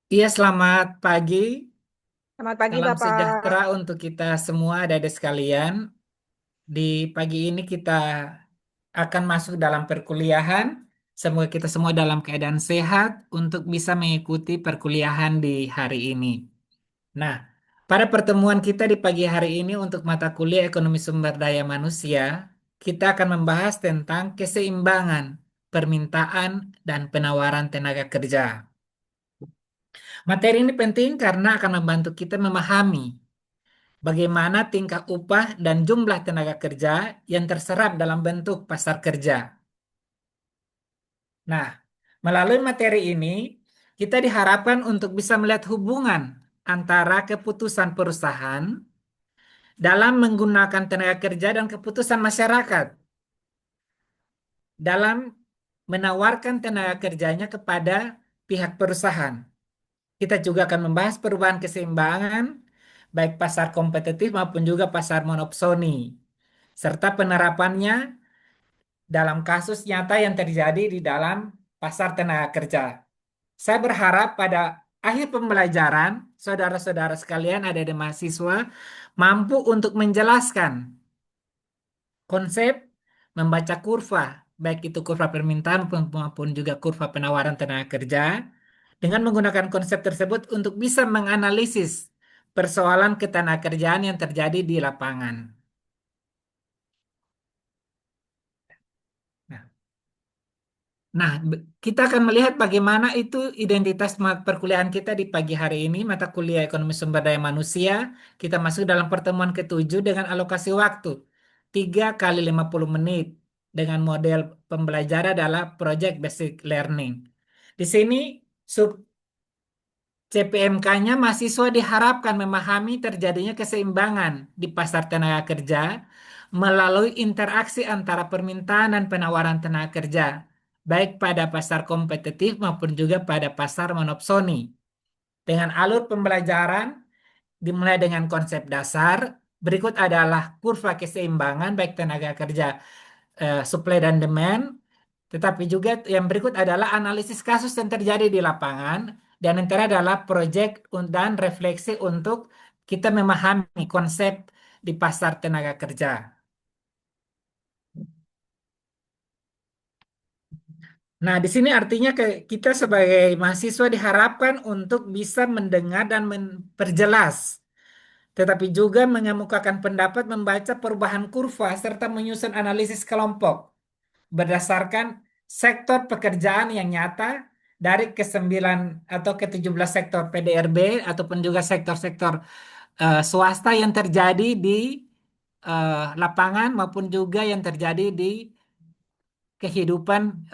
Iya, selamat pagi. Selamat pagi, Salam sejahtera Bapak. untuk kita semua adik-adik sekalian. Di pagi ini kita akan masuk dalam perkuliahan. Semoga kita semua dalam keadaan sehat untuk bisa mengikuti perkuliahan di hari ini. Nah, pada pertemuan kita di pagi hari ini untuk mata kuliah Ekonomi Sumber Daya Manusia, kita akan membahas tentang keseimbangan permintaan dan penawaran tenaga kerja. Materi ini penting karena akan membantu kita memahami bagaimana tingkat upah dan jumlah tenaga kerja yang terserap dalam bentuk pasar kerja. Nah, melalui materi ini, kita diharapkan untuk bisa melihat hubungan antara keputusan perusahaan dalam menggunakan tenaga kerja dan keputusan masyarakat dalam menawarkan tenaga kerjanya kepada pihak perusahaan. Kita juga akan membahas perubahan keseimbangan, baik pasar kompetitif maupun juga pasar monopsoni, serta penerapannya dalam kasus nyata yang terjadi di dalam pasar tenaga kerja. Saya berharap pada akhir pembelajaran, saudara-saudara sekalian ada di mahasiswa mampu untuk menjelaskan konsep membaca kurva, baik itu kurva permintaan maupun juga kurva penawaran tenaga kerja, dengan menggunakan konsep tersebut untuk bisa menganalisis persoalan ketenagakerjaan yang terjadi di lapangan. Nah, kita akan melihat bagaimana itu identitas perkuliahan kita di pagi hari ini, mata kuliah Ekonomi Sumber Daya Manusia. Kita masuk dalam pertemuan ketujuh dengan alokasi waktu 3 kali 50 menit dengan model pembelajaran adalah Project Basic Learning. Di sini sub CPMK-nya mahasiswa diharapkan memahami terjadinya keseimbangan di pasar tenaga kerja melalui interaksi antara permintaan dan penawaran tenaga kerja, baik pada pasar kompetitif maupun juga pada pasar monopsoni. Dengan alur pembelajaran dimulai dengan konsep dasar, berikut adalah kurva keseimbangan baik tenaga kerja supply dan demand, tetapi juga yang berikut adalah analisis kasus yang terjadi di lapangan, dan yang terakhir adalah proyek dan refleksi untuk kita memahami konsep di pasar tenaga kerja. Nah, di sini artinya kita sebagai mahasiswa diharapkan untuk bisa mendengar dan memperjelas, tetapi juga mengemukakan pendapat, membaca perubahan kurva, serta menyusun analisis kelompok berdasarkan sektor pekerjaan yang nyata dari ke-9 atau ke-17 sektor PDRB ataupun juga sektor-sektor swasta yang terjadi di lapangan maupun juga yang terjadi di kehidupan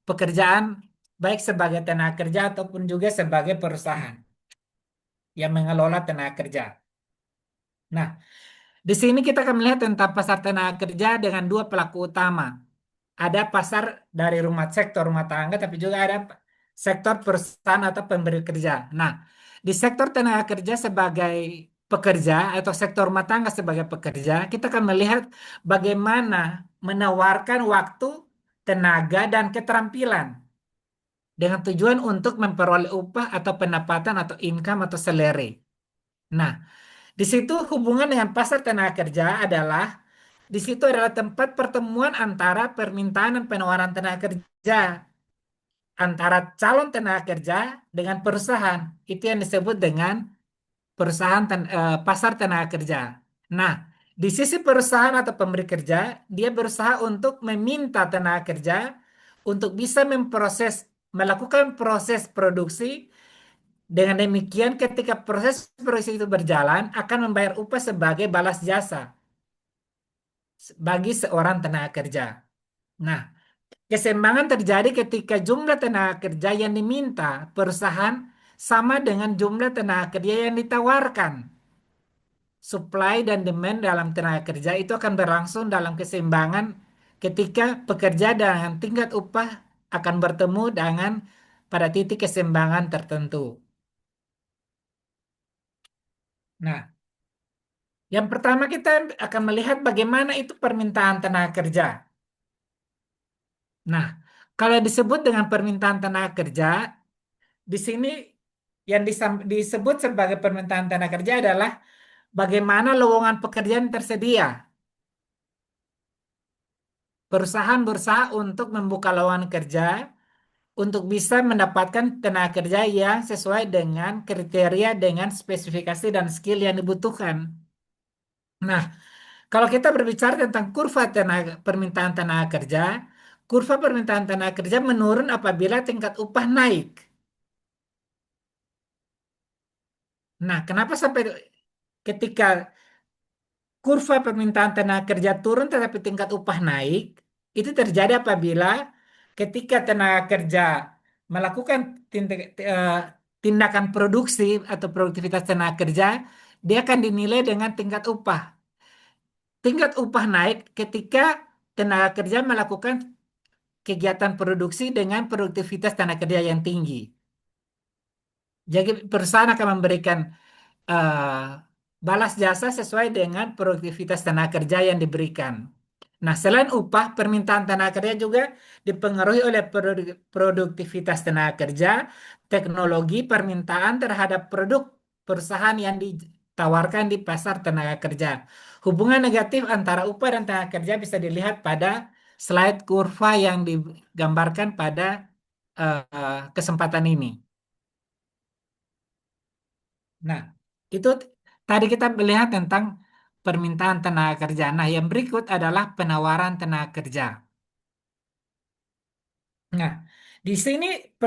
pekerjaan baik sebagai tenaga kerja ataupun juga sebagai perusahaan yang mengelola tenaga kerja. Nah, di sini kita akan melihat tentang pasar tenaga kerja dengan dua pelaku utama. Ada pasar dari sektor rumah tangga, tapi juga ada sektor perusahaan atau pemberi kerja. Nah, di sektor tenaga kerja sebagai pekerja atau sektor rumah tangga sebagai pekerja, kita akan melihat bagaimana menawarkan waktu, tenaga, dan keterampilan dengan tujuan untuk memperoleh upah atau pendapatan atau income atau salary. Nah, di situ hubungan dengan pasar tenaga kerja adalah di situ adalah tempat pertemuan antara permintaan dan penawaran tenaga kerja antara calon tenaga kerja dengan perusahaan. Itu yang disebut dengan pasar tenaga kerja. Nah, di sisi perusahaan atau pemberi kerja, dia berusaha untuk meminta tenaga kerja untuk bisa melakukan proses produksi. Dengan demikian, ketika proses produksi itu berjalan, akan membayar upah sebagai balas jasa bagi seorang tenaga kerja. Nah, keseimbangan terjadi ketika jumlah tenaga kerja yang diminta perusahaan sama dengan jumlah tenaga kerja yang ditawarkan. Supply dan demand dalam tenaga kerja itu akan berlangsung dalam keseimbangan ketika pekerja dengan tingkat upah akan bertemu dengan pada titik keseimbangan tertentu. Nah, yang pertama kita akan melihat bagaimana itu permintaan tenaga kerja. Nah, kalau disebut dengan permintaan tenaga kerja, di sini yang disebut sebagai permintaan tenaga kerja adalah bagaimana lowongan pekerjaan tersedia. Perusahaan berusaha untuk membuka lowongan kerja untuk bisa mendapatkan tenaga kerja yang sesuai dengan kriteria dengan spesifikasi dan skill yang dibutuhkan. Nah, kalau kita berbicara tentang kurva permintaan tenaga kerja, kurva permintaan tenaga kerja menurun apabila tingkat upah naik. Nah, kenapa sampai ketika kurva permintaan tenaga kerja turun tetapi tingkat upah naik, itu terjadi apabila ketika tenaga kerja melakukan eh, tindakan produksi atau produktivitas tenaga kerja, dia akan dinilai dengan tingkat upah. Tingkat upah naik ketika tenaga kerja melakukan kegiatan produksi dengan produktivitas tenaga kerja yang tinggi. Jadi perusahaan akan memberikan eh, balas jasa sesuai dengan produktivitas tenaga kerja yang diberikan. Nah, selain upah, permintaan tenaga kerja juga dipengaruhi oleh produktivitas tenaga kerja, teknologi, permintaan terhadap produk perusahaan yang ditawarkan di pasar tenaga kerja. Hubungan negatif antara upah dan tenaga kerja bisa dilihat pada slide kurva yang digambarkan pada kesempatan ini. Nah, itu tadi kita melihat tentang permintaan tenaga kerja. Nah, yang berikut adalah penawaran tenaga kerja. Nah, di sini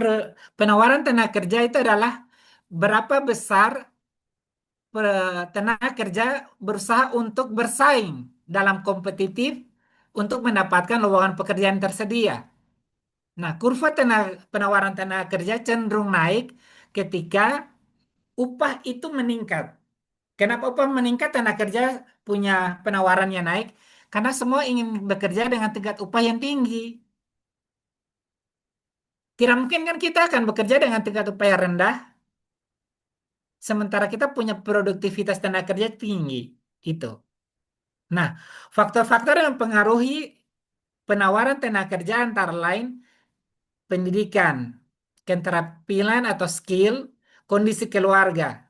penawaran tenaga kerja itu adalah berapa besar tenaga kerja berusaha untuk bersaing dalam kompetitif untuk mendapatkan lowongan pekerjaan tersedia. Nah, kurva penawaran tenaga kerja cenderung naik ketika upah itu meningkat. Kenapa upah meningkat? Tenaga kerja punya penawarannya naik karena semua ingin bekerja dengan tingkat upah yang tinggi. Tidak mungkin kan kita akan bekerja dengan tingkat upah yang rendah, sementara kita punya produktivitas tenaga kerja tinggi. Itu. Nah, faktor-faktor yang mempengaruhi penawaran tenaga kerja antara lain pendidikan, keterampilan atau skill, kondisi keluarga,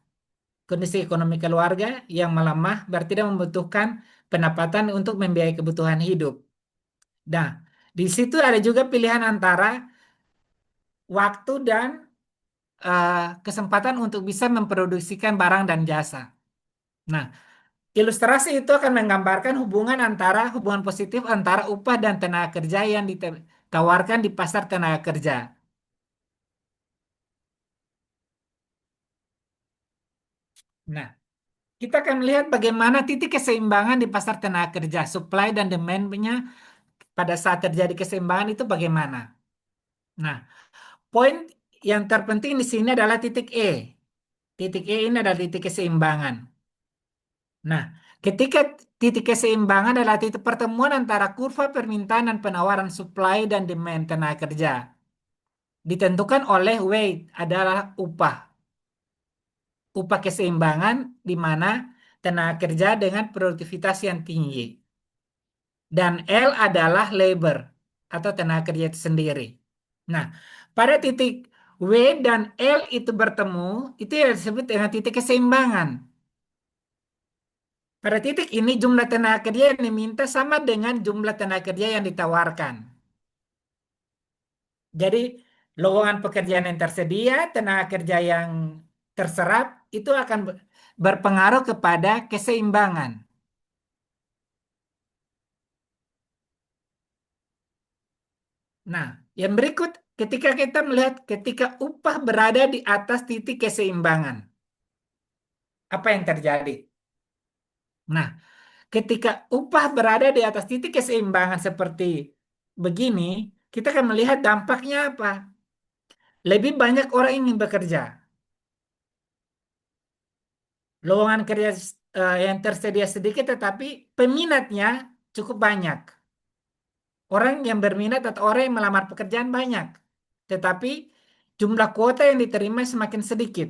kondisi ekonomi keluarga yang melemah berarti dia membutuhkan pendapatan untuk membiayai kebutuhan hidup. Nah, di situ ada juga pilihan antara waktu dan kesempatan untuk bisa memproduksikan barang dan jasa. Nah, ilustrasi itu akan menggambarkan hubungan positif antara upah dan tenaga kerja yang ditawarkan di pasar tenaga kerja. Nah, kita akan melihat bagaimana titik keseimbangan di pasar tenaga kerja, supply dan demand-nya pada saat terjadi keseimbangan itu bagaimana. Nah, poin yang terpenting di sini adalah titik E. Titik E ini adalah titik keseimbangan. Nah, ketika titik keseimbangan adalah titik pertemuan antara kurva permintaan dan penawaran supply dan demand tenaga kerja. Ditentukan oleh weight adalah upah. Upah keseimbangan di mana tenaga kerja dengan produktivitas yang tinggi. Dan L adalah labor atau tenaga kerja itu sendiri. Nah, pada titik W dan L itu bertemu, itu yang disebut dengan titik keseimbangan. Pada titik ini jumlah tenaga kerja yang diminta sama dengan jumlah tenaga kerja yang ditawarkan. Jadi lowongan pekerjaan yang tersedia, tenaga kerja yang terserap itu akan berpengaruh kepada keseimbangan. Nah, yang berikut ketika kita melihat ketika upah berada di atas titik keseimbangan, apa yang terjadi? Nah, ketika upah berada di atas titik keseimbangan seperti begini, kita akan melihat dampaknya apa? Lebih banyak orang ingin bekerja. Lowongan kerja yang tersedia sedikit tetapi peminatnya cukup banyak. Orang yang berminat atau orang yang melamar pekerjaan banyak. Tetapi jumlah kuota yang diterima semakin sedikit.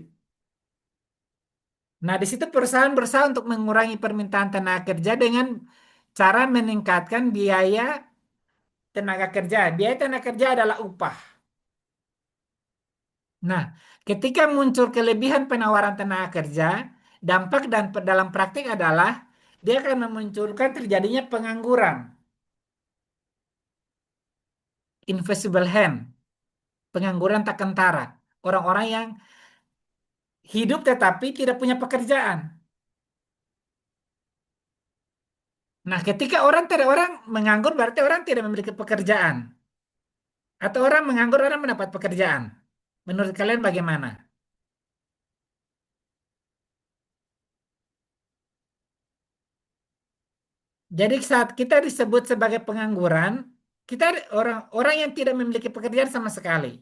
Nah, di situ perusahaan berusaha untuk mengurangi permintaan tenaga kerja dengan cara meningkatkan biaya tenaga kerja. Biaya tenaga kerja adalah upah. Nah, ketika muncul kelebihan penawaran tenaga kerja, dampak dan dalam praktik adalah dia akan memunculkan terjadinya pengangguran, invisible hand, pengangguran tak kentara, orang-orang yang hidup tetapi tidak punya pekerjaan. Nah, ketika orang menganggur berarti orang tidak memiliki pekerjaan, atau orang menganggur orang mendapat pekerjaan. Menurut kalian bagaimana? Jadi saat kita disebut sebagai pengangguran, kita orang-orang yang tidak memiliki pekerjaan sama sekali.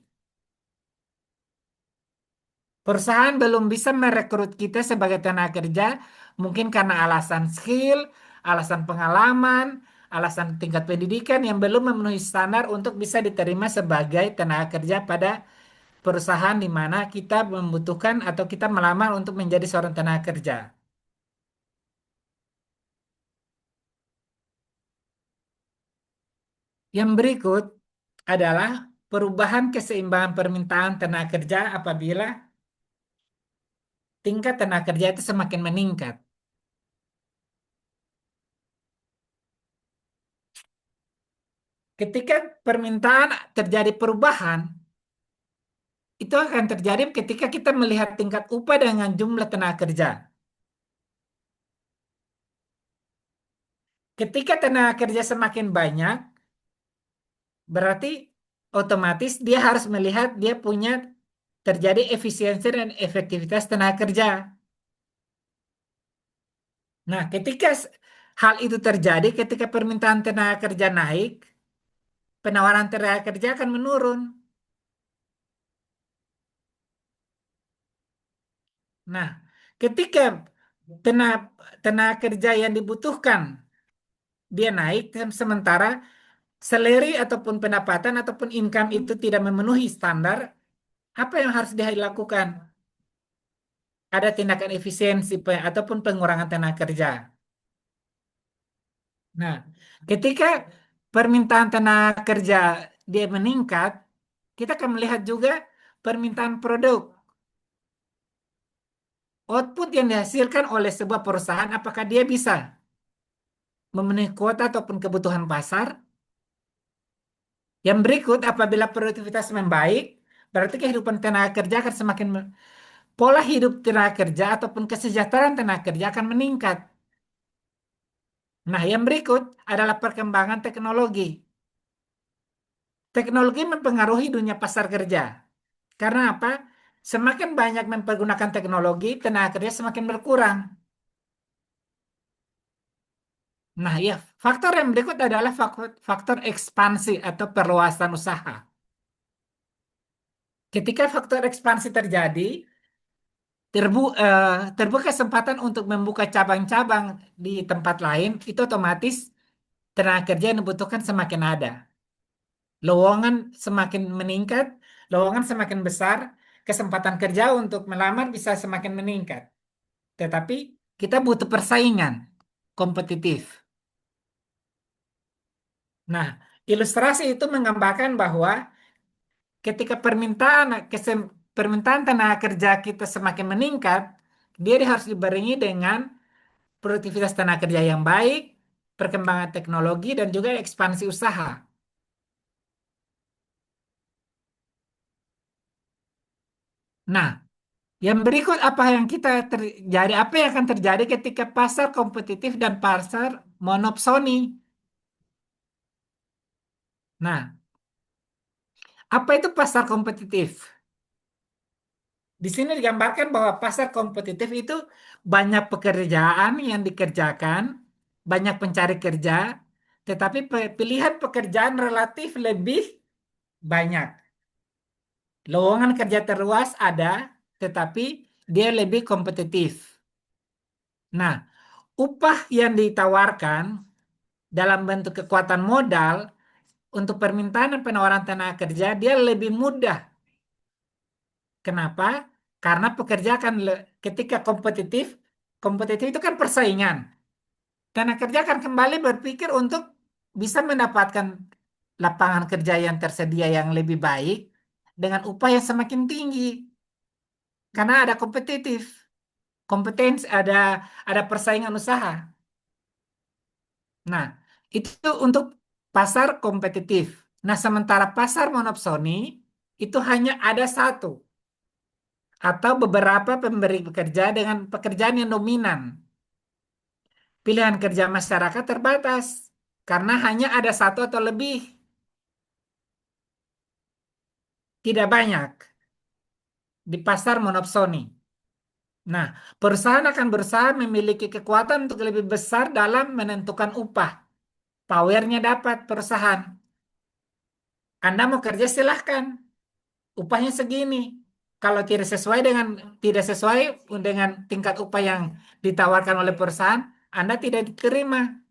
Perusahaan belum bisa merekrut kita sebagai tenaga kerja, mungkin karena alasan skill, alasan pengalaman, alasan tingkat pendidikan yang belum memenuhi standar untuk bisa diterima sebagai tenaga kerja pada perusahaan di mana kita membutuhkan atau kita melamar untuk menjadi seorang tenaga kerja. Yang berikut adalah perubahan keseimbangan permintaan tenaga kerja apabila tingkat tenaga kerja itu semakin meningkat. Ketika permintaan terjadi perubahan, itu akan terjadi ketika kita melihat tingkat upah dengan jumlah tenaga kerja. Ketika tenaga kerja semakin banyak, berarti otomatis dia harus melihat dia punya terjadi efisiensi dan efektivitas tenaga kerja. Nah, ketika hal itu terjadi, ketika permintaan tenaga kerja naik, penawaran tenaga kerja akan menurun. Nah, ketika tenaga, tenaga kerja yang dibutuhkan dia naik, sementara salary ataupun pendapatan ataupun income itu tidak memenuhi standar, apa yang harus dilakukan? Ada tindakan efisiensi ataupun pengurangan tenaga kerja. Nah, ketika permintaan tenaga kerja dia meningkat, kita akan melihat juga permintaan produk, output yang dihasilkan oleh sebuah perusahaan, apakah dia bisa memenuhi kuota ataupun kebutuhan pasar. Yang berikut, apabila produktivitas membaik, berarti kehidupan tenaga kerja akan semakin, pola hidup tenaga kerja ataupun kesejahteraan tenaga kerja akan meningkat. Nah, yang berikut adalah perkembangan teknologi. Teknologi mempengaruhi dunia pasar kerja. Karena apa? Semakin banyak mempergunakan teknologi, tenaga kerja semakin berkurang. Nah, ya, faktor yang berikut adalah faktor ekspansi atau perluasan usaha. Ketika faktor ekspansi terjadi, terbuka kesempatan untuk membuka cabang-cabang di tempat lain, itu otomatis tenaga kerja yang dibutuhkan semakin ada. Lowongan semakin meningkat, lowongan semakin besar, kesempatan kerja untuk melamar bisa semakin meningkat. Tetapi kita butuh persaingan kompetitif. Nah, ilustrasi itu menggambarkan bahwa ketika permintaan tenaga kerja kita semakin meningkat, dia harus dibarengi dengan produktivitas tenaga kerja yang baik, perkembangan teknologi, dan juga ekspansi usaha. Nah, yang berikut apa yang kita terjadi, apa yang akan terjadi ketika pasar kompetitif dan pasar monopsoni. Nah, apa itu pasar kompetitif? Di sini digambarkan bahwa pasar kompetitif itu banyak pekerjaan yang dikerjakan, banyak pencari kerja, tetapi pilihan pekerjaan relatif lebih banyak. Lowongan kerja terluas ada, tetapi dia lebih kompetitif. Nah, upah yang ditawarkan dalam bentuk kekuatan modal untuk permintaan dan penawaran tenaga kerja dia lebih mudah. Kenapa? Karena pekerja akan ketika kompetitif, kompetitif itu kan persaingan. Tenaga kerja akan kembali berpikir untuk bisa mendapatkan lapangan kerja yang tersedia yang lebih baik dengan upah yang semakin tinggi karena ada kompetitif, kompetensi, ada persaingan usaha. Nah, itu untuk pasar kompetitif. Nah, sementara pasar monopsoni itu hanya ada satu atau beberapa pemberi pekerja dengan pekerjaan yang dominan. Pilihan kerja masyarakat terbatas karena hanya ada satu atau lebih, tidak banyak di pasar monopsoni. Nah, perusahaan akan berusaha memiliki kekuatan untuk lebih besar dalam menentukan upah. Powernya dapat perusahaan. Anda mau kerja silahkan, upahnya segini. Kalau tidak sesuai dengan tingkat upah yang ditawarkan oleh perusahaan, Anda tidak diterima.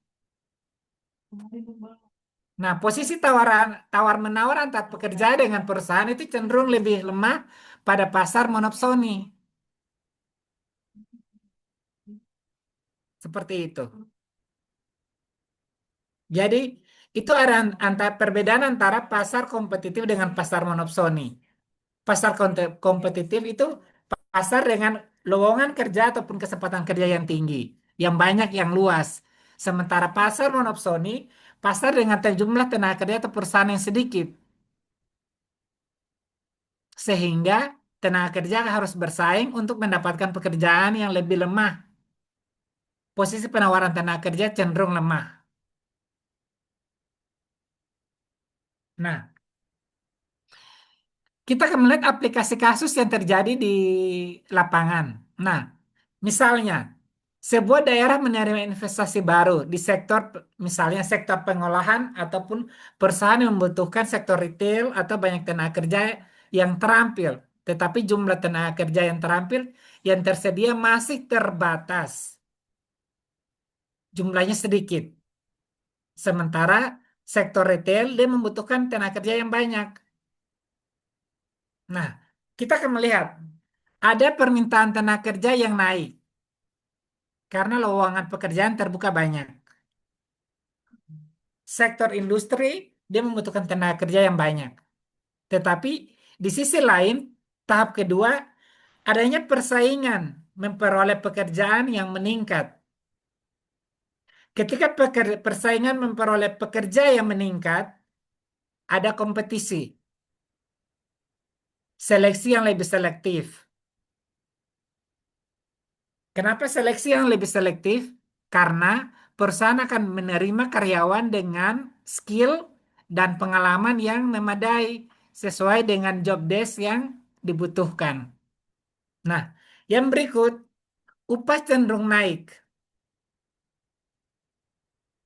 Nah, posisi tawar menawar antar pekerja dengan perusahaan itu cenderung lebih lemah pada pasar monopsoni. Seperti itu. Jadi, itu ada perbedaan antara pasar kompetitif dengan pasar monopsoni. Pasar kompetitif itu pasar dengan lowongan kerja ataupun kesempatan kerja yang tinggi, yang banyak, yang luas. Sementara pasar monopsoni, pasar dengan jumlah tenaga kerja atau perusahaan yang sedikit, sehingga tenaga kerja harus bersaing untuk mendapatkan pekerjaan yang lebih lemah. Posisi penawaran tenaga kerja cenderung lemah. Nah, kita akan melihat aplikasi kasus yang terjadi di lapangan. Nah, misalnya, sebuah daerah menerima investasi baru di sektor, misalnya sektor pengolahan ataupun perusahaan yang membutuhkan sektor retail atau banyak tenaga kerja yang terampil. Tetapi jumlah tenaga kerja yang terampil yang tersedia masih terbatas. Jumlahnya sedikit. Sementara sektor retail dia membutuhkan tenaga kerja yang banyak. Nah, kita akan melihat ada permintaan tenaga kerja yang naik karena lowongan pekerjaan terbuka banyak. Sektor industri dia membutuhkan tenaga kerja yang banyak. Tetapi di sisi lain, tahap kedua adanya persaingan memperoleh pekerjaan yang meningkat. Ketika persaingan memperoleh pekerja yang meningkat, ada kompetisi, seleksi yang lebih selektif. Kenapa seleksi yang lebih selektif? Karena perusahaan akan menerima karyawan dengan skill dan pengalaman yang memadai sesuai dengan job desk yang dibutuhkan. Nah, yang berikut, upah cenderung naik.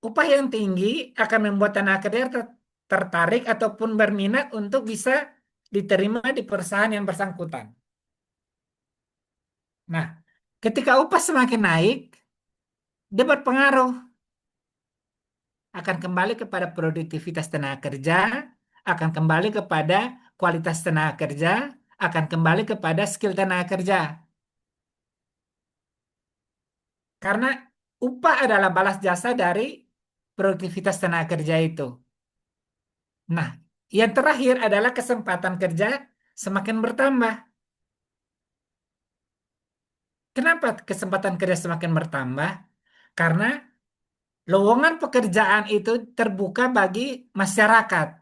Upah yang tinggi akan membuat tenaga kerja tertarik ataupun berminat untuk bisa diterima di perusahaan yang bersangkutan. Nah, ketika upah semakin naik, dia berpengaruh akan kembali kepada produktivitas tenaga kerja, akan kembali kepada kualitas tenaga kerja, akan kembali kepada skill tenaga kerja. Karena upah adalah balas jasa dari produktivitas tenaga kerja itu. Nah, yang terakhir adalah kesempatan kerja semakin bertambah. Kenapa kesempatan kerja semakin bertambah? Karena lowongan pekerjaan itu terbuka bagi masyarakat.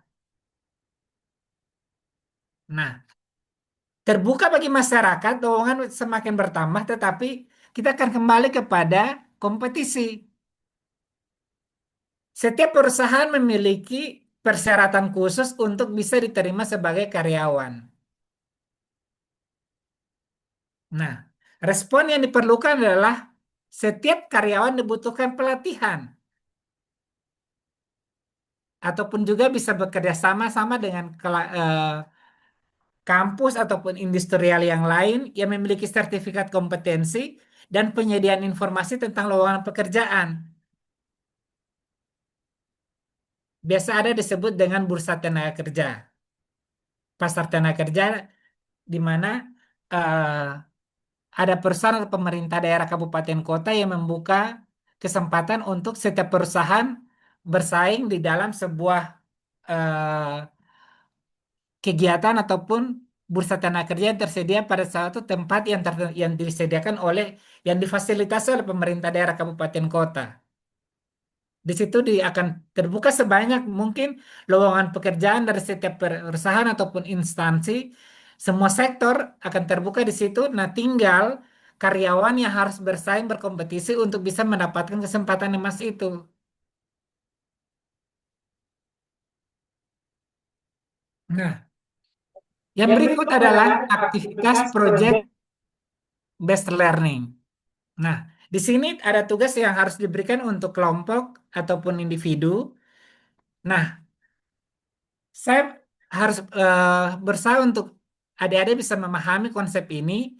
Nah, terbuka bagi masyarakat, lowongan semakin bertambah, tetapi kita akan kembali kepada kompetisi. Setiap perusahaan memiliki persyaratan khusus untuk bisa diterima sebagai karyawan. Nah, respon yang diperlukan adalah setiap karyawan dibutuhkan pelatihan, ataupun juga bisa bekerja sama-sama dengan kampus ataupun industrial yang lain yang memiliki sertifikat kompetensi dan penyediaan informasi tentang lowongan pekerjaan. Biasa ada disebut dengan bursa tenaga kerja, pasar tenaga kerja di mana eh, ada perusahaan atau pemerintah daerah kabupaten kota yang membuka kesempatan untuk setiap perusahaan bersaing di dalam sebuah eh, kegiatan ataupun bursa tenaga kerja yang tersedia pada suatu tempat yang disediakan oleh yang difasilitasi oleh pemerintah daerah kabupaten kota. Di situ akan terbuka sebanyak mungkin lowongan pekerjaan dari setiap perusahaan ataupun instansi. Semua sektor akan terbuka di situ. Nah, tinggal karyawan yang harus bersaing berkompetisi untuk bisa mendapatkan kesempatan emas itu. Nah, yang Yang berikut berikut adalah adalah aktivitas aktivitas project project. based learning. Nah, di sini ada tugas yang harus diberikan untuk kelompok ataupun individu. Nah, saya harus berusaha untuk adik-adik bisa memahami konsep ini.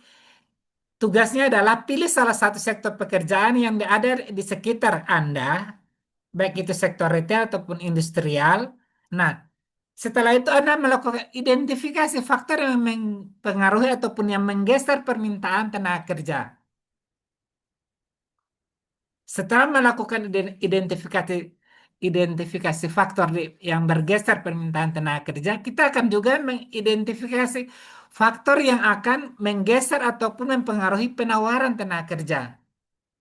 Tugasnya adalah pilih salah satu sektor pekerjaan yang ada di sekitar Anda, baik itu sektor retail ataupun industrial. Nah, setelah itu Anda melakukan identifikasi faktor yang mempengaruhi ataupun yang menggeser permintaan tenaga kerja. Setelah melakukan identifikasi faktor yang bergeser permintaan tenaga kerja, kita akan juga mengidentifikasi faktor yang akan menggeser ataupun mempengaruhi penawaran tenaga kerja.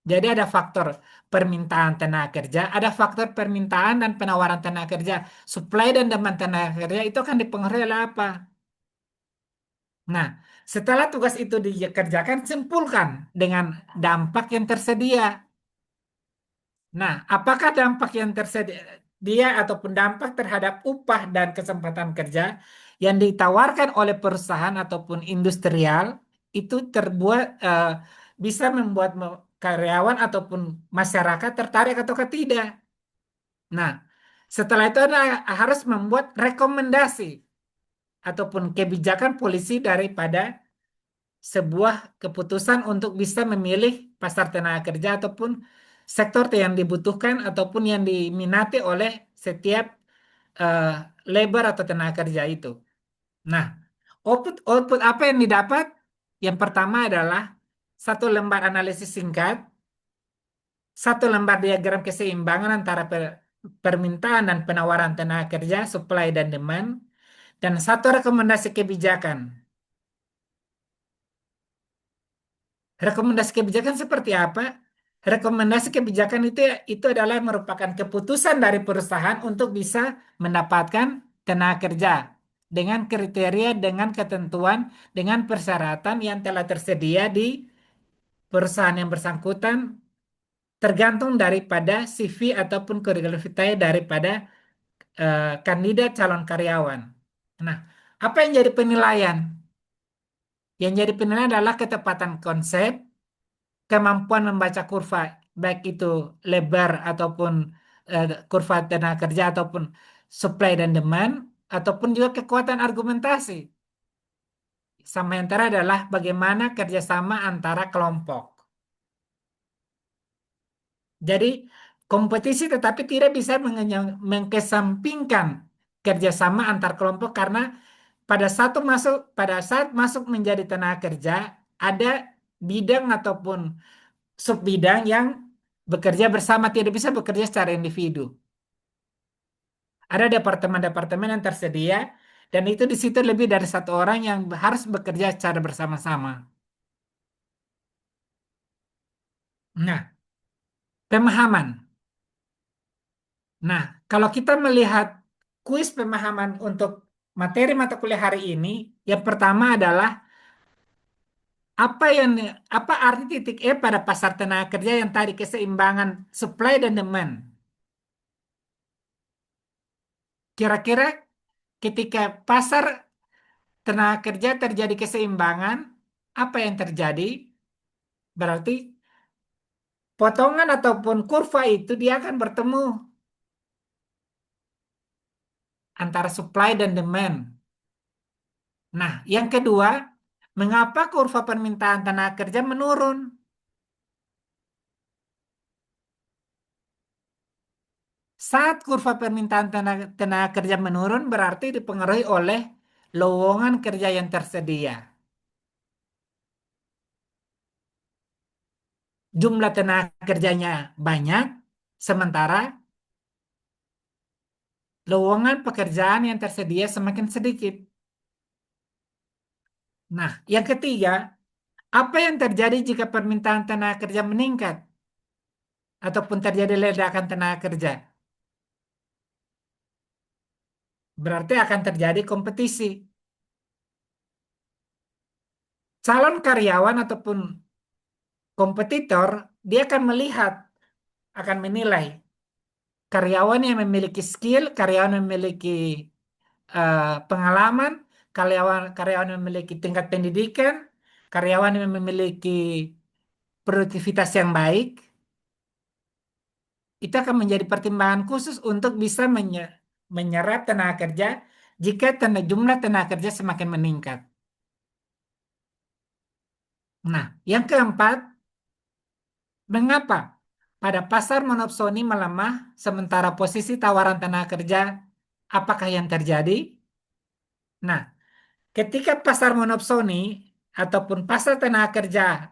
Jadi ada faktor permintaan tenaga kerja, ada faktor permintaan dan penawaran tenaga kerja. Supply dan demand tenaga kerja itu akan dipengaruhi oleh apa? Nah, setelah tugas itu dikerjakan, simpulkan dengan dampak yang tersedia. Nah, apakah dampak yang tersedia ataupun dampak terhadap upah dan kesempatan kerja yang ditawarkan oleh perusahaan ataupun industrial itu bisa membuat karyawan ataupun masyarakat tertarik atau tidak. Nah, setelah itu Anda harus membuat rekomendasi ataupun kebijakan polisi daripada sebuah keputusan untuk bisa memilih pasar tenaga kerja ataupun sektor yang dibutuhkan ataupun yang diminati oleh setiap eh, labor atau tenaga kerja itu. Nah, output apa yang didapat? Yang pertama adalah satu lembar analisis singkat, satu lembar diagram keseimbangan antara permintaan dan penawaran tenaga kerja, supply dan demand, dan satu rekomendasi kebijakan. Rekomendasi kebijakan seperti apa? Rekomendasi kebijakan itu adalah merupakan keputusan dari perusahaan untuk bisa mendapatkan tenaga kerja dengan kriteria, dengan ketentuan, dengan persyaratan yang telah tersedia di perusahaan yang bersangkutan tergantung daripada CV ataupun curriculum vitae daripada kandidat calon karyawan. Nah, apa yang jadi penilaian? Yang jadi penilaian adalah ketepatan konsep, kemampuan membaca kurva, baik itu lebar ataupun kurva tenaga kerja ataupun supply dan demand, ataupun juga kekuatan argumentasi. Sama yang terakhir adalah bagaimana kerjasama antara kelompok. Jadi kompetisi tetapi tidak bisa mengkesampingkan kerjasama antar kelompok karena pada saat masuk menjadi tenaga kerja ada bidang ataupun sub bidang yang bekerja bersama, tidak bisa bekerja secara individu. Ada departemen-departemen yang tersedia dan itu di situ lebih dari satu orang yang harus bekerja secara bersama-sama. Nah, pemahaman. Nah, kalau kita melihat kuis pemahaman untuk materi mata kuliah hari ini, yang pertama adalah apa yang apa arti titik E pada pasar tenaga kerja yang tadi keseimbangan supply dan demand. Kira-kira ketika pasar tenaga kerja terjadi keseimbangan, apa yang terjadi? Berarti potongan ataupun kurva itu dia akan bertemu antara supply dan demand. Nah, yang kedua, mengapa kurva permintaan tenaga kerja menurun? Saat kurva permintaan tenaga kerja menurun berarti dipengaruhi oleh lowongan kerja yang tersedia. Jumlah tenaga kerjanya banyak, sementara lowongan pekerjaan yang tersedia semakin sedikit. Nah, yang ketiga, apa yang terjadi jika permintaan tenaga kerja meningkat ataupun terjadi ledakan tenaga kerja? Berarti akan terjadi kompetisi. Calon karyawan ataupun kompetitor, dia akan melihat, akan menilai karyawan yang memiliki skill, karyawan yang memiliki pengalaman, karyawan yang memiliki tingkat pendidikan, karyawan yang memiliki produktivitas yang baik, itu akan menjadi pertimbangan khusus untuk bisa menyerap tenaga kerja jika jumlah tenaga kerja semakin meningkat. Nah, yang keempat, mengapa pada pasar monopsoni melemah sementara posisi tawaran tenaga kerja, apakah yang terjadi? Nah, ketika pasar monopsoni ataupun pasar tenaga kerja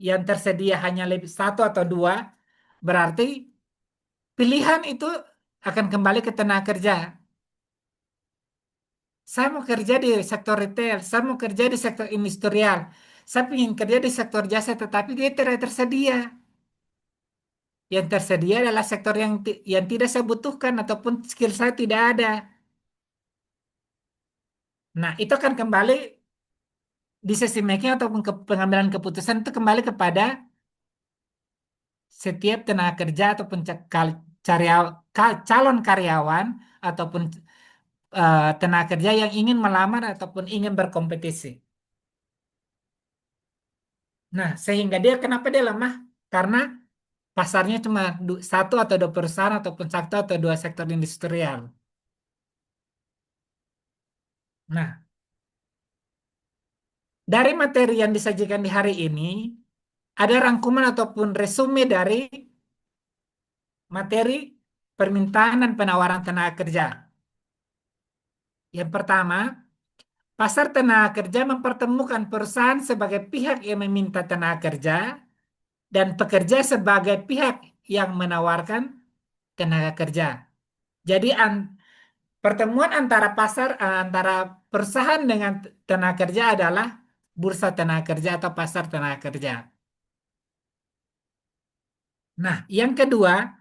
yang tersedia hanya lebih satu atau dua, berarti pilihan itu akan kembali ke tenaga kerja. Saya mau kerja di sektor retail, saya mau kerja di sektor industrial, saya ingin kerja di sektor jasa, tetapi dia tidak tersedia. Yang tersedia adalah sektor yang tidak saya butuhkan ataupun skill saya tidak ada. Nah, itu akan kembali decision making ataupun pengambilan keputusan itu kembali kepada setiap tenaga kerja ataupun calon karyawan ataupun tenaga kerja yang ingin melamar ataupun ingin berkompetisi. Nah, sehingga dia kenapa dia lemah? Karena pasarnya cuma satu atau dua perusahaan ataupun satu atau dua sektor industrial. Nah, dari materi yang disajikan di hari ini, ada rangkuman ataupun resume dari materi permintaan dan penawaran tenaga kerja. Yang pertama, pasar tenaga kerja mempertemukan perusahaan sebagai pihak yang meminta tenaga kerja dan pekerja sebagai pihak yang menawarkan tenaga kerja. Jadi pertemuan antara antara perusahaan dengan tenaga kerja adalah bursa tenaga kerja atau pasar tenaga kerja. Nah, yang kedua,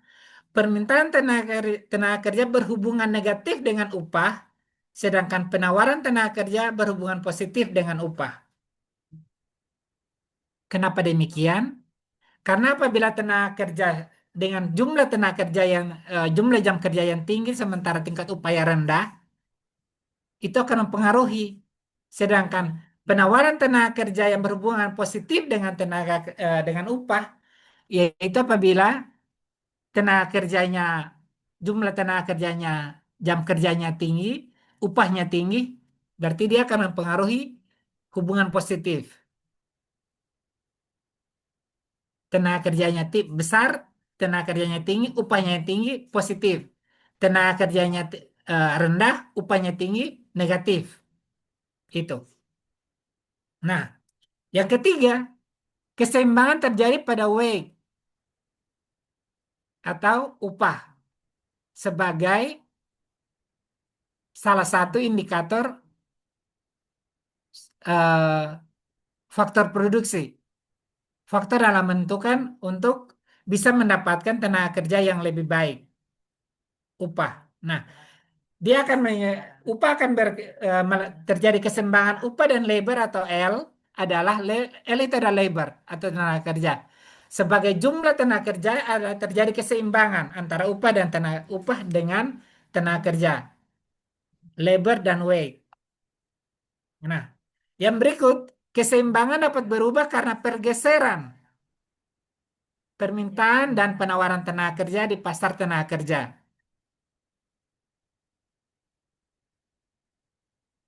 permintaan tenaga kerja berhubungan negatif dengan upah, sedangkan penawaran tenaga kerja berhubungan positif dengan upah. Kenapa demikian? Karena apabila tenaga kerja dengan jumlah tenaga kerja jumlah jam kerja yang tinggi sementara tingkat upah yang rendah, itu akan mempengaruhi. Sedangkan penawaran tenaga kerja yang berhubungan positif dengan dengan upah, yaitu apabila tenaga kerjanya jumlah tenaga kerjanya jam kerjanya tinggi, upahnya tinggi, berarti dia akan mempengaruhi hubungan positif. Tenaga kerjanya besar, tenaga kerjanya tinggi, upahnya tinggi, positif. Tenaga kerjanya rendah, upahnya tinggi, negatif. Itu. Nah, yang ketiga, keseimbangan terjadi pada wage atau upah sebagai salah satu indikator eh, faktor produksi. Faktor dalam menentukan untuk bisa mendapatkan tenaga kerja yang lebih baik, upah. Nah, dia akan upah akan terjadi keseimbangan upah dan labor atau L adalah L itu adalah labor atau tenaga kerja. Sebagai jumlah tenaga kerja adalah terjadi keseimbangan antara upah dengan tenaga kerja, labor dan wage. Nah, yang berikut keseimbangan dapat berubah karena pergeseran permintaan dan penawaran tenaga kerja di pasar tenaga kerja.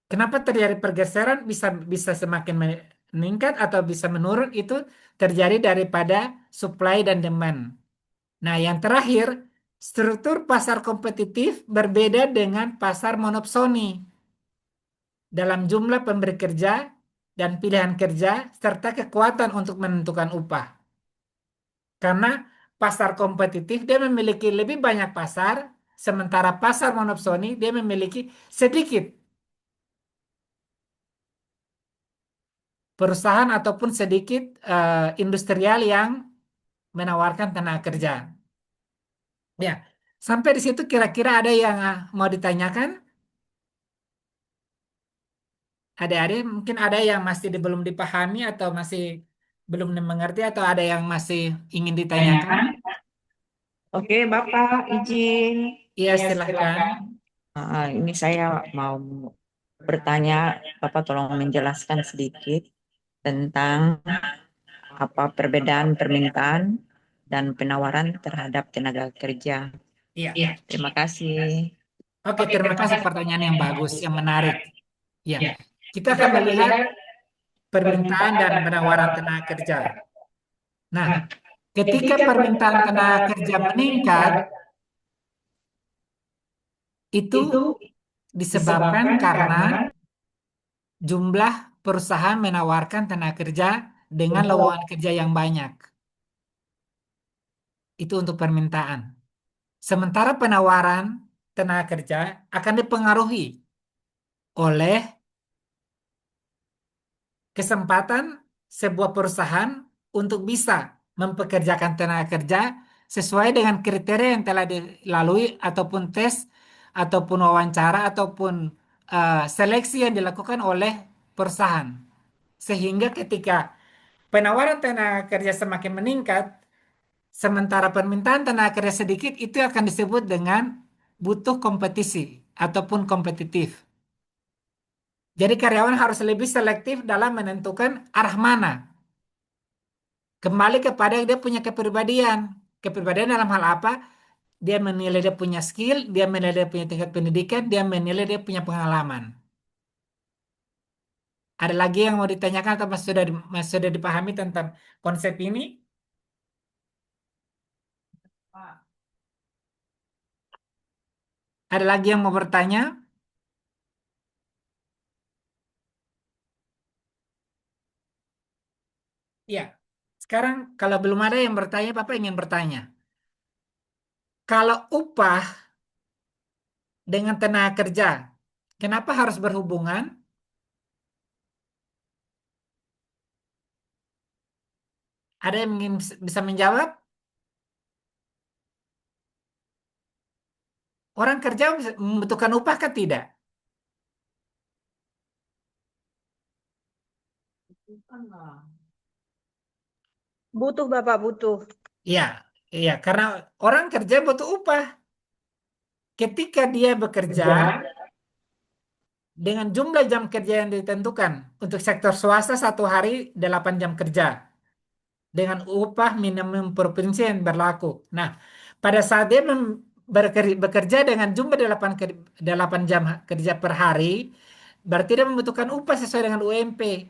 Kenapa terjadi pergeseran bisa bisa semakin meningkat atau bisa menurun itu terjadi daripada supply dan demand. Nah, yang terakhir, struktur pasar kompetitif berbeda dengan pasar monopsoni dalam jumlah pemberi kerja dan pilihan kerja serta kekuatan untuk menentukan upah. Karena pasar kompetitif dia memiliki lebih banyak pasar, sementara pasar monopsoni dia memiliki sedikit perusahaan ataupun sedikit industrial yang menawarkan tenaga kerja. Ya, sampai di situ kira-kira ada yang mau ditanyakan? Ada mungkin ada yang masih belum dipahami atau masih belum mengerti atau ada yang masih ingin ditanyakan? Oke, Bapak, izin. Iya, silahkan. Ini saya mau bertanya, Bapak tolong menjelaskan sedikit tentang apa perbedaan permintaan dan penawaran terhadap tenaga kerja. Iya. Terima kasih. Oke, terima kasih pertanyaan yang bagus, yang menarik. Ya, kita akan melihat permintaan dan penawaran tenaga kerja. Nah, ketika permintaan tenaga kerja meningkat, itu disebabkan karena jumlah perusahaan menawarkan tenaga kerja dengan lowongan kerja yang banyak. Itu untuk permintaan. Sementara penawaran tenaga kerja akan dipengaruhi oleh kesempatan sebuah perusahaan untuk bisa mempekerjakan tenaga kerja sesuai dengan kriteria yang telah dilalui ataupun tes ataupun wawancara ataupun seleksi yang dilakukan oleh perusahaan. Sehingga ketika penawaran tenaga kerja semakin meningkat, sementara permintaan tenaga kerja sedikit, itu akan disebut dengan butuh kompetisi ataupun kompetitif. Jadi karyawan harus lebih selektif dalam menentukan arah mana. Kembali kepada dia punya kepribadian. Kepribadian dalam hal apa? Dia menilai dia punya skill, dia menilai dia punya tingkat pendidikan, dia menilai dia punya pengalaman. Ada lagi yang mau ditanyakan atau masih sudah dipahami tentang konsep ini? Ada lagi yang mau bertanya? Ya. Sekarang kalau belum ada yang bertanya, Bapak ingin bertanya. Kalau upah dengan tenaga kerja, kenapa harus berhubungan? Ada yang ingin bisa menjawab? Orang kerja membutuhkan upah kan tidak? Butuh, Bapak, butuh. Iya, iya, karena orang kerja butuh upah. Ketika dia bekerja dengan jumlah jam kerja yang ditentukan untuk sektor swasta 1 hari 8 jam kerja dengan upah minimum provinsi yang berlaku. Nah, pada saat dia bekerja dengan jumlah 8 jam kerja per hari, berarti dia membutuhkan upah sesuai dengan UMP.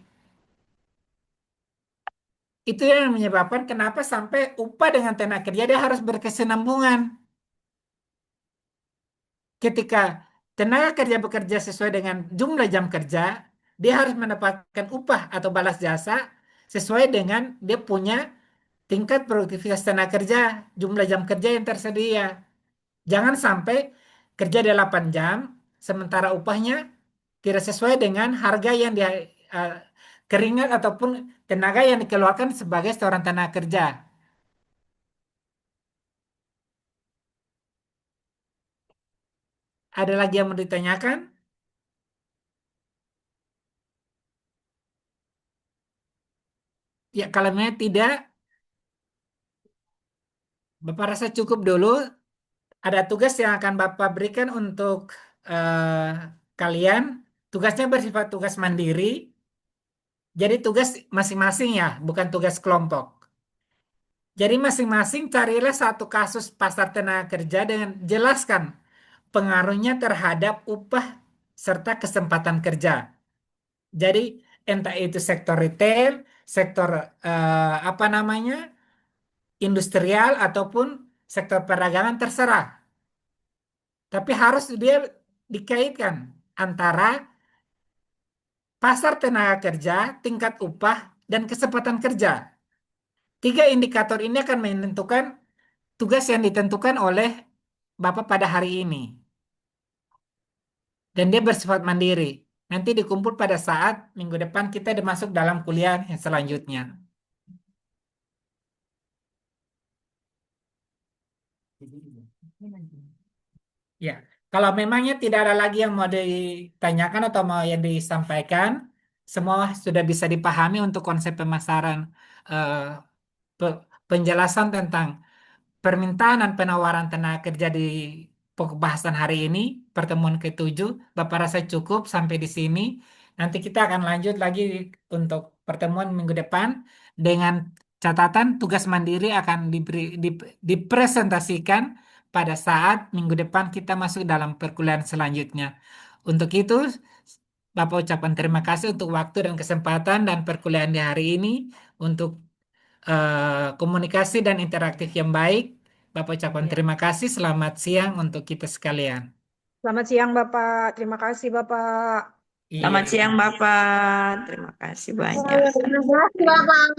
Itu yang menyebabkan kenapa sampai upah dengan tenaga kerja dia harus berkesinambungan. Ketika tenaga kerja bekerja sesuai dengan jumlah jam kerja, dia harus mendapatkan upah atau balas jasa sesuai dengan dia punya tingkat produktivitas tenaga kerja, jumlah jam kerja yang tersedia. Jangan sampai kerja 8 jam, sementara upahnya tidak sesuai dengan harga yang dia eh, keringat ataupun tenaga yang dikeluarkan sebagai seorang tenaga kerja. Ada lagi yang mau ditanyakan? Ya, kalau memang tidak, Bapak rasa cukup dulu. Ada tugas yang akan Bapak berikan untuk kalian. Tugasnya bersifat tugas mandiri. Jadi tugas masing-masing ya, bukan tugas kelompok. Jadi masing-masing carilah satu kasus pasar tenaga kerja dengan jelaskan pengaruhnya terhadap upah serta kesempatan kerja. Jadi entah itu sektor retail, sektor apa namanya, industrial ataupun sektor perdagangan terserah. Tapi harus dia dikaitkan antara pasar tenaga kerja, tingkat upah, dan kesempatan kerja. Tiga indikator ini akan menentukan tugas yang ditentukan oleh Bapak pada hari ini. Dan dia bersifat mandiri. nanti dikumpul pada saat minggu depan kita masuk dalam kuliah yang selanjutnya. Ya, kalau memangnya tidak ada lagi yang mau ditanyakan atau mau yang disampaikan, semua sudah bisa dipahami untuk konsep pemasaran, eh, penjelasan tentang permintaan dan penawaran tenaga kerja di pokok bahasan hari ini, pertemuan ketujuh. Bapak rasa cukup sampai di sini. Nanti kita akan lanjut lagi untuk pertemuan minggu depan dengan catatan tugas mandiri akan dipresentasikan pada saat minggu depan kita masuk dalam perkuliahan selanjutnya. Untuk itu, Bapak ucapkan terima kasih untuk waktu dan kesempatan dan perkuliahan di hari ini untuk komunikasi dan interaktif yang baik. Bapak ucapkan Ya. terima kasih. Selamat siang untuk kita sekalian. Selamat siang, Bapak. Terima kasih, Bapak. Iya. Selamat siang, Bapak. Terima kasih banyak. Terima kasih, Bapak.